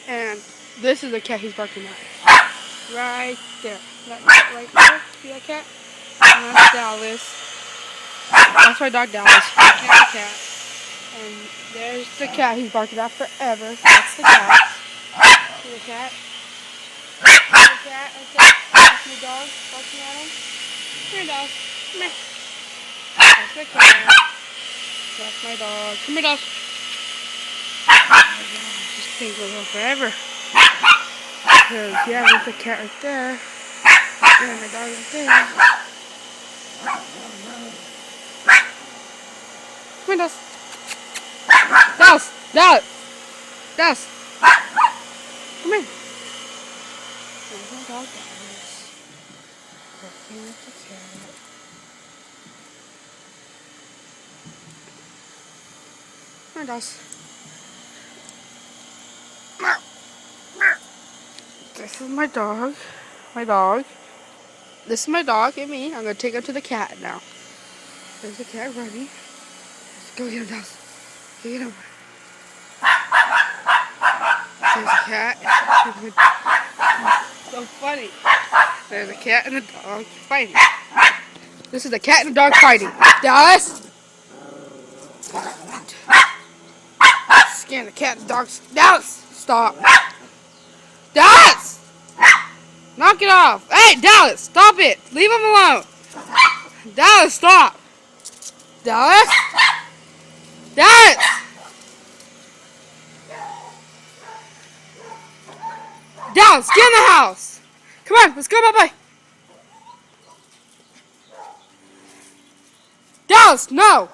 And this is the cat he's barking at. Right there. Right there. See that cat? And that's Dallas. That's my dog Dallas. Cat's the cat. And there's the cat he's barking at forever. That's the cat. See the cat? See the cat? Okay. That's my dog barking at him. Come here, dog. Come here. That's the cat. That's my dog. Come here, dog. This thing goes on forever. Because, yeah, there's a cat right there. And my dog right there. Come here, Dallas. Dallas! Dallas! Dallas! Come here. There's my dog, Dallas. Working with the cat. Come here, Dallas. This is my dog. My dog. This is my dog and me. I'm going to take him to the cat now. There's the cat running. Let's go get him, Dallas. Go get him. There's a cat. So funny. There's a cat and a dog fighting. This is the cat and the dog fighting. Dallas! Scaring the cat and the dog. Dallas! Stop. Dallas! Knock it off. Hey, Dallas! Stop it. Leave him alone. Dallas, stop. Dallas? Dallas! Dallas, get in the house. Come on, let's go, bye-bye. Dallas, no.